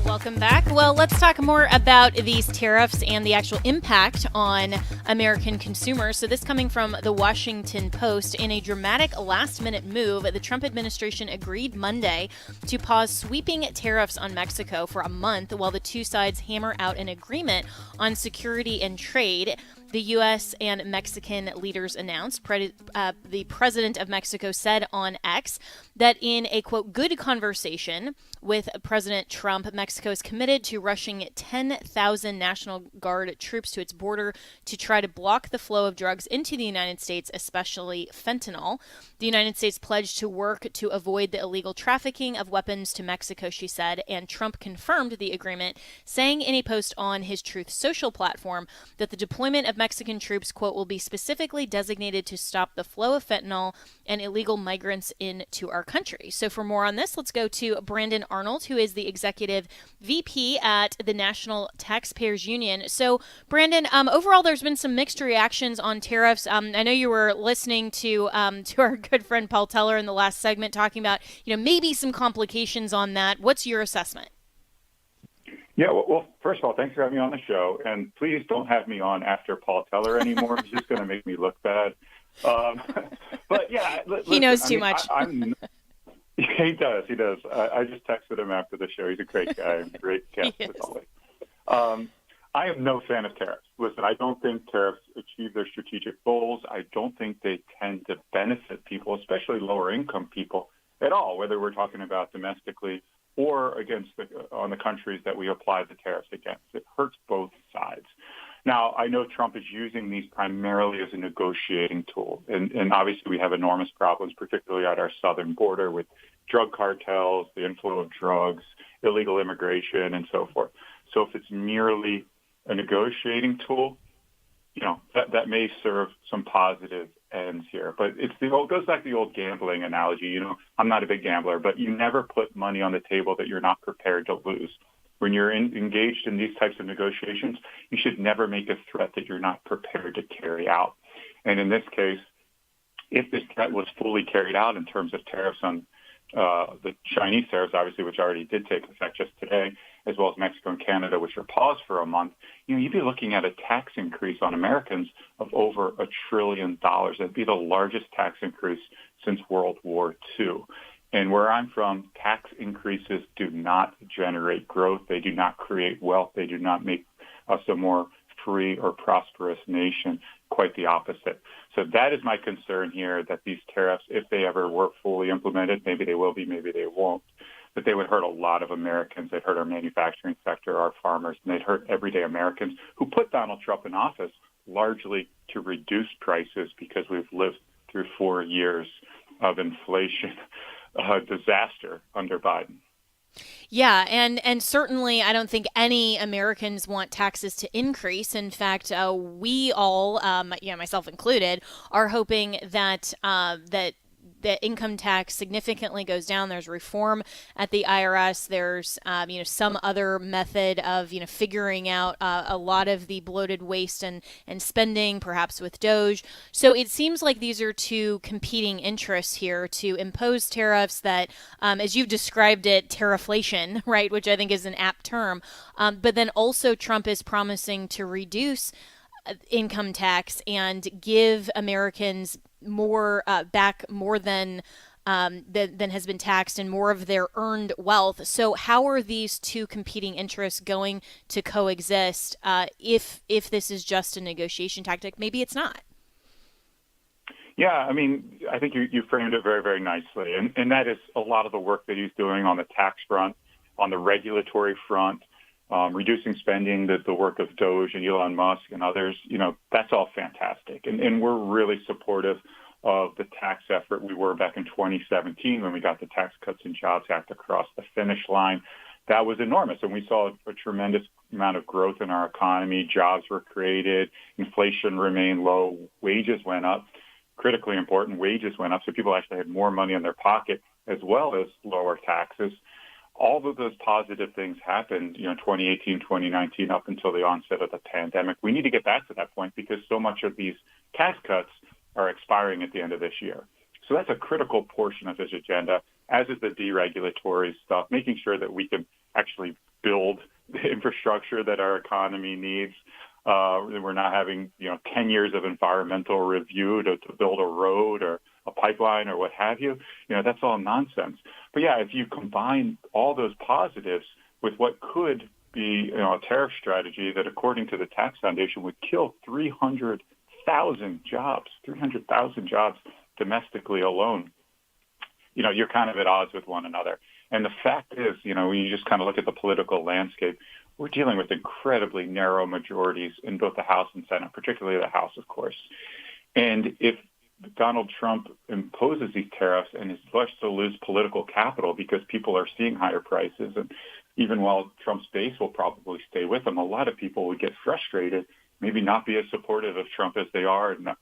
S3: Welcome back. Well, let's talk more about these tariffs and the actual impact on American consumers. So this coming from the Washington Post. In a dramatic last-minute move, the Trump administration agreed Monday to pause sweeping tariffs on Mexico for a month while the two sides hammer out an agreement on security and trade. The U.S. and Mexican leaders announced. The president of Mexico said on X that in a, quote, good conversation with President Trump, Mexico is committed to rushing 10,000 National Guard troops to its border to try to block the flow of drugs into the United States, especially fentanyl. The United States pledged to work to avoid the illegal trafficking of weapons to Mexico, she said, and Trump confirmed the agreement, saying in a post on his Truth Social platform that the deployment of Mexican troops, quote, will be specifically designated to stop the flow of fentanyl and illegal migrants into our country. So for more on this, let's go to Brandon Arnold, who is the executive VP at the National Taxpayers Union. So Brandon, overall, there's been some mixed reactions on tariffs. I know you were listening to our good friend Paul Teller in the last segment talking about, maybe some complications on that. What's your assessment?
S19: Yeah, well, first of all, thanks for having me on the show. And please don't have me on after Paul Teller anymore. He's just going to make me look bad. But yeah.
S3: He knows too much.
S19: He does. I just texted him after the show. He's a great guy. Great guest as always. I am no fan of tariffs. Listen, I don't think tariffs achieve their strategic goals. I don't think they tend to benefit people, especially lower income people at all, whether we're talking about domestically or on the countries that we apply the tariffs against. It hurts both sides. Now, I know Trump is using these primarily as a negotiating tool, and obviously we have enormous problems, particularly at our southern border with drug cartels, the inflow of drugs, illegal immigration, and so forth. So if it's merely a negotiating tool, that may serve some positive ends here. But it goes back to the old gambling analogy. I'm not a big gambler, but you never put money on the table that you're not prepared to lose. When you're engaged in these types of negotiations, you should never make a threat that you're not prepared to carry out. And in this case, if this threat was fully carried out in terms of tariffs on the Chinese tariffs, obviously, which already did take effect just today, as well as Mexico and Canada, which are paused for a month, you'd be looking at a tax increase on Americans of over $1 trillion. That'd be the largest tax increase since World War II. And where I'm from, tax increases do not generate growth. They do not create wealth. They do not make us a more free or prosperous nation. Quite the opposite. So that is my concern here, that these tariffs, if they ever were fully implemented, maybe they will be, maybe they won't, but they would hurt a lot of Americans. They'd hurt our manufacturing sector, our farmers, and they'd hurt everyday Americans who put Donald Trump in office largely to reduce prices, because we've lived through 4 years of inflation disaster under Biden.
S3: Yeah, and certainly I don't think any Americans want taxes to increase. In fact, we all, myself included, are hoping that the income tax significantly goes down. There's reform at the IRS. There's some other method of figuring out a lot of the bloated waste and spending, perhaps with Doge. So it seems like these are two competing interests here to impose tariffs that, as you've described it, tarifflation, right, which I think is an apt term. But then also Trump is promising to reduce income tax and give Americans more than has been taxed, and more of their earned wealth. So how are these two competing interests going to coexist if this is just a negotiation tactic? Maybe it's not.
S19: Yeah, I think you framed it very, very nicely. And that is a lot of the work that he's doing on the tax front, on the regulatory front, reducing spending, the work of Doge and Elon Musk and others. That's all fantastic. And we're really supportive of the tax effort we were back in 2017 when we got the Tax Cuts and Jobs Act across the finish line. That was enormous, and we saw a tremendous amount of growth in our economy. Jobs were created, inflation remained low, wages went up. Critically important, wages went up, so people actually had more money in their pocket as well as lower taxes. All of those positive things happened, 2018, 2019, up until the onset of the pandemic. We need to get back to that point because so much of these tax cuts are expiring at the end of this year. So that's a critical portion of his agenda, as is the deregulatory stuff, making sure that we can actually build the infrastructure that our economy needs. We're not having, 10 years of environmental review to build a road or a pipeline or what have you. That's all nonsense. But yeah, if you combine all those positives with what could be, a tariff strategy that, according to the Tax Foundation, would kill 300,000 jobs domestically alone, you're kind of at odds with one another. And the fact is, when you just kind of look at the political landscape, we're dealing with incredibly narrow majorities in both the House and Senate, particularly the House, of course. And if Donald Trump imposes these tariffs and is left to lose political capital because people are seeing higher prices, and even while Trump's base will probably stay with him, a lot of people would get frustrated, maybe not be as supportive of Trump as they are, and that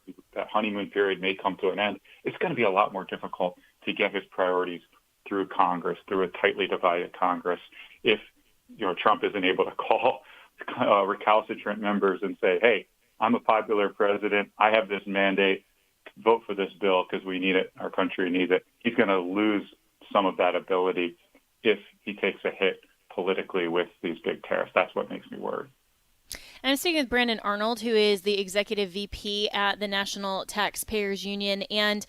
S19: honeymoon period may come to an end. It's going to be a lot more difficult to get his priorities through Congress, through a tightly divided Congress, if Trump isn't able to call recalcitrant members and say, hey, I'm a popular president, I have this mandate, vote for this bill because we need it, our country needs it. He's going to lose some of that ability if he takes a hit politically with these big tariffs. That's what makes me worried.
S3: And I'm speaking with Brandon Arnold, who is the Executive VP at the National Taxpayers Union. And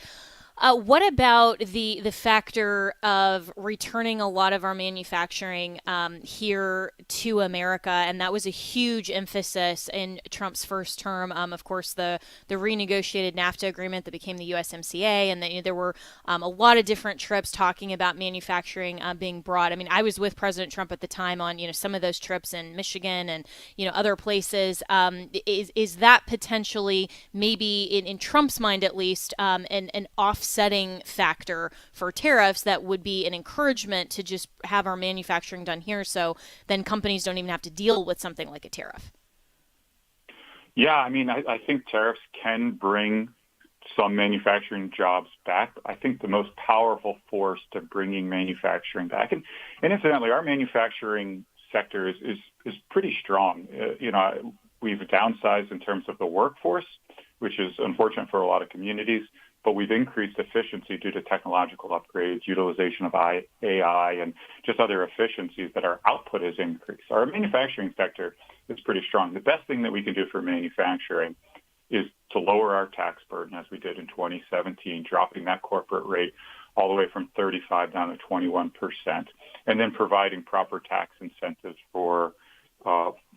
S3: what about the factor of returning a lot of our manufacturing here to America? And that was a huge emphasis in Trump's first term. Of course, the renegotiated NAFTA agreement that became the USMCA, and there were a lot of different trips talking about manufacturing being brought. I mean, I was with President Trump at the time on some of those trips in Michigan and other places. Is that potentially maybe in Trump's mind at least an offsetting factor for tariffs that would be an encouragement to just have our manufacturing done here, so then companies don't even have to deal with something like a tariff?
S19: Yeah, I mean, I think tariffs can bring some manufacturing jobs back. I think the most powerful force to bringing manufacturing back, and incidentally, our manufacturing sector is pretty strong. We've downsized in terms of the workforce, which is unfortunate for a lot of communities, but we've increased efficiency due to technological upgrades, utilization of AI, and just other efficiencies that our output has increased. Our manufacturing sector is pretty strong. The best thing that we can do for manufacturing is to lower our tax burden, as we did in 2017, dropping that corporate rate all the way from 35 down to 21%, and then providing proper tax incentives for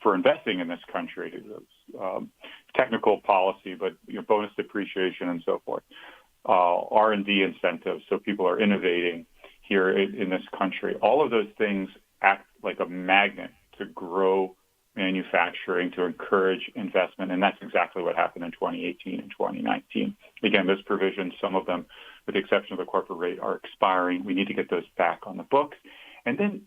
S19: investing in this country, technical policy, but bonus depreciation and so forth, R&D incentives, so people are innovating here in this country. All of those things act like a magnet to grow manufacturing, to encourage investment, and that's exactly what happened in 2018 and 2019. Again, those provisions, some of them, with the exception of the corporate rate, are expiring. We need to get those back on the books. And then,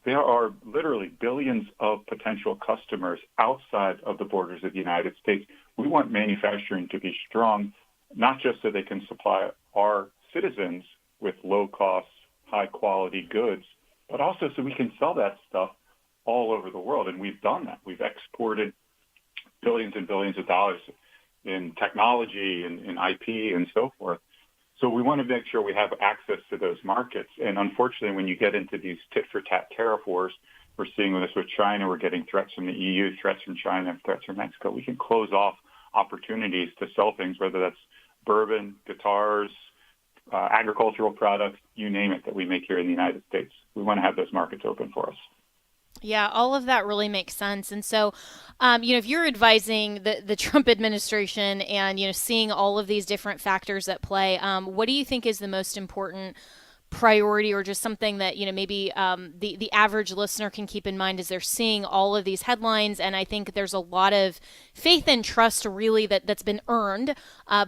S19: there are literally billions of potential customers outside of the borders of the United States. We want manufacturing to be strong, not just so they can supply our citizens with low-cost, high-quality goods, but also so we can sell that stuff all over the world. And we've done that. We've exported billions and billions of dollars in technology and in IP and so forth. So we want to make sure we have access to those markets. And unfortunately, when you get into these tit-for-tat tariff wars, we're seeing this with China, we're getting threats from the EU, threats from China, threats from Mexico. We can close off opportunities to sell things, whether that's bourbon, guitars, agricultural products, you name it, that we make here in the United States. We want to have those markets open for us.
S3: Yeah, all of that really makes sense. And so, if you're advising the Trump administration and, seeing all of these different factors at play, what do you think is the most important priority or just something that, maybe the average listener can keep in mind as they're seeing all of these headlines? And I think there's a lot of faith and trust really that's been earned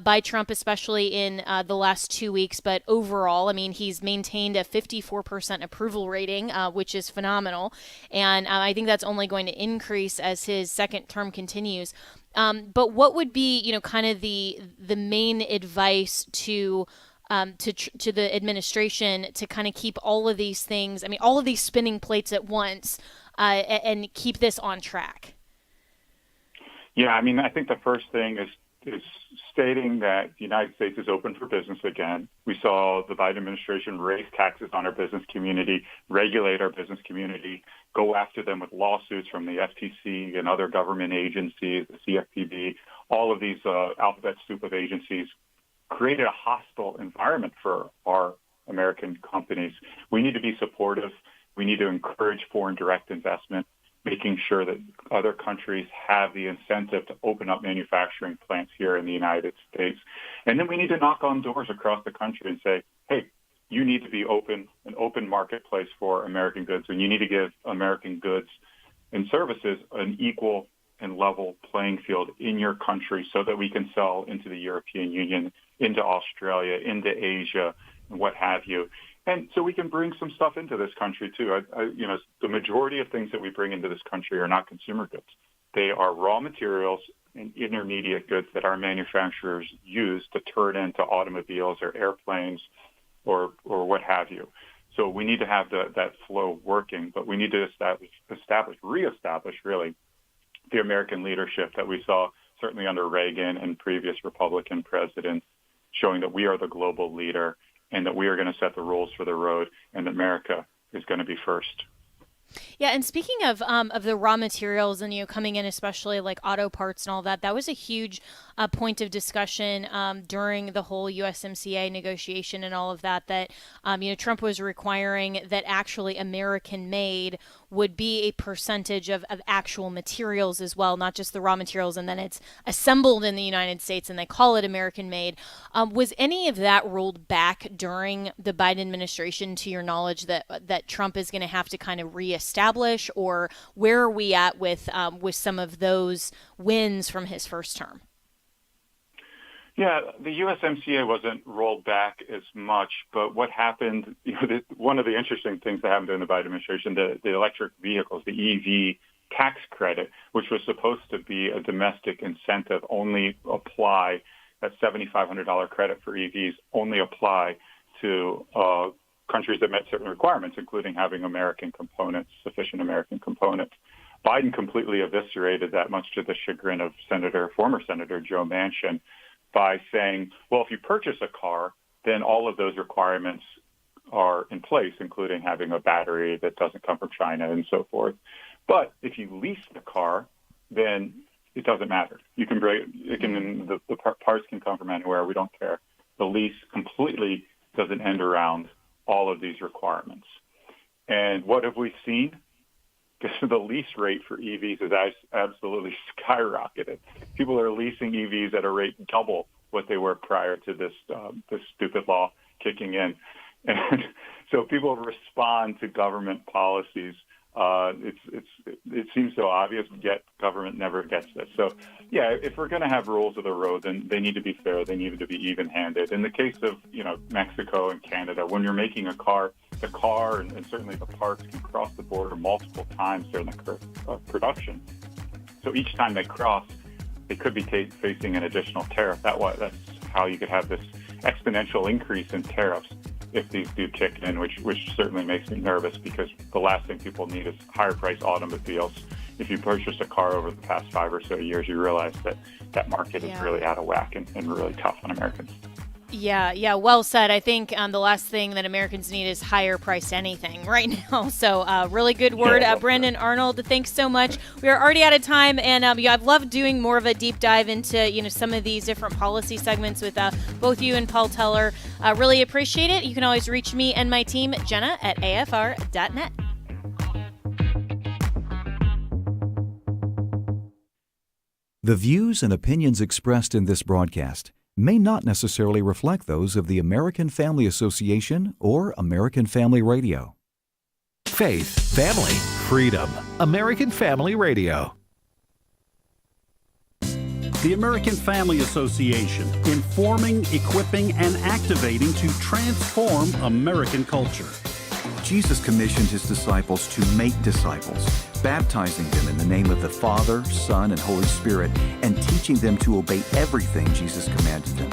S3: by Trump, especially in the last 2 weeks. But overall, I mean, he's maintained a 54% approval rating, which is phenomenal. And I think that's only going to increase as his second term continues. But what would be, kind of the main advice to the administration to kind of keep all of these things, all of these spinning plates at once, and keep this on track?
S19: Yeah, I think the first thing is stating that the United States is open for business again. We saw the Biden administration raise taxes on our business community, regulate our business community, go after them with lawsuits from the FTC and other government agencies, the CFPB. All of these alphabet soup of agencies created a hostile environment for our American companies. We need to be supportive. We need to encourage foreign direct investment, making sure that other countries have the incentive to open up manufacturing plants here in the United States. And then we need to knock on doors across the country and say, hey, you need to be an open marketplace for American goods, and you need to give American goods and services an equal and level playing field in your country so that we can sell into the European Union, into Australia, into Asia, and what have you. And so we can bring some stuff into this country, too. The majority of things that we bring into this country are not consumer goods. They are raw materials and intermediate goods that our manufacturers use to turn into automobiles or airplanes or what have you. So we need to have that flow working, but we need to reestablish, really, the American leadership that we saw certainly under Reagan and previous Republican presidents, showing that we are the global leader and that we are going to set the rules for the road, and that America is going to be first.
S3: Yeah, and speaking of the raw materials and coming in, especially like auto parts and all that, that was a huge point of discussion during the whole USMCA negotiation and all of that. That Trump was requiring that actually American-made would be a percentage of actual materials as well, not just the raw materials, and then it's assembled in the United States and they call it American-made. Was any of that rolled back during the Biden administration, to your knowledge, that Trump is going to have to kind of reestablish, or where are we at with some of those wins from his first term?
S19: Yeah, the USMCA wasn't rolled back as much, but what happened, one of the interesting things that happened during the Biden administration, the electric vehicles, the EV tax credit, which was supposed to be a domestic incentive, only apply, that $7,500 credit for EVs only apply to countries that met certain requirements, including having American components, sufficient American components. Biden completely eviscerated that, much to the chagrin of former Senator Joe Manchin, by saying, well, if you purchase a car, then all of those requirements are in place, including having a battery that doesn't come from China and so forth. But if you lease the car, then it doesn't matter. You can the parts can come from anywhere. We don't care. The lease completely doesn't end around all of these requirements. And what have we seen? The lease rate for EVs has absolutely skyrocketed. People are leasing EVs at a rate double what they were prior to this stupid law kicking in. And so people respond to government policies. It seems so obvious, yet government never gets this. So, yeah, if we're going to have rules of the road, then they need to be fair. They need to be even-handed. In the case of Mexico and Canada, when you're making a car, the car and certainly the parts can cross the border multiple times during the production. So each time they cross, they could be facing an additional tariff. That's how you could have this exponential increase in tariffs if these do kick in, which certainly makes me nervous, because the last thing people need is higher-priced automobiles. If you purchase a car over the past 5 or so years, you realize that market is really out of whack and really tough on Americans.
S3: Yeah, well said. I think the last thing that Americans need is higher priced anything right now. So really good word. Brandon Arnold, thanks so much. We are already out of time, and I've loved doing more of a deep dive into some of these different policy segments with both you and Paul Teller. Really appreciate it. You can always reach me and my team, Jenna, at afr.net.
S16: The views and opinions expressed in this broadcast may not necessarily reflect those of the American Family Association or American Family Radio.
S1: Faith, family, freedom. American Family Radio.
S20: The American Family Association, informing, equipping, and activating to transform American culture.
S16: Jesus commissioned his disciples to make disciples, baptizing them in the name of the Father, Son, and Holy Spirit, and teaching them to obey everything Jesus commanded them.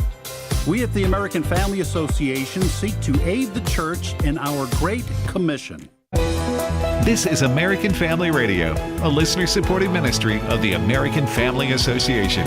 S20: We at the American Family Association seek to aid the church in our Great Commission.
S1: This is American Family Radio, a listener-supported ministry of the American Family Association.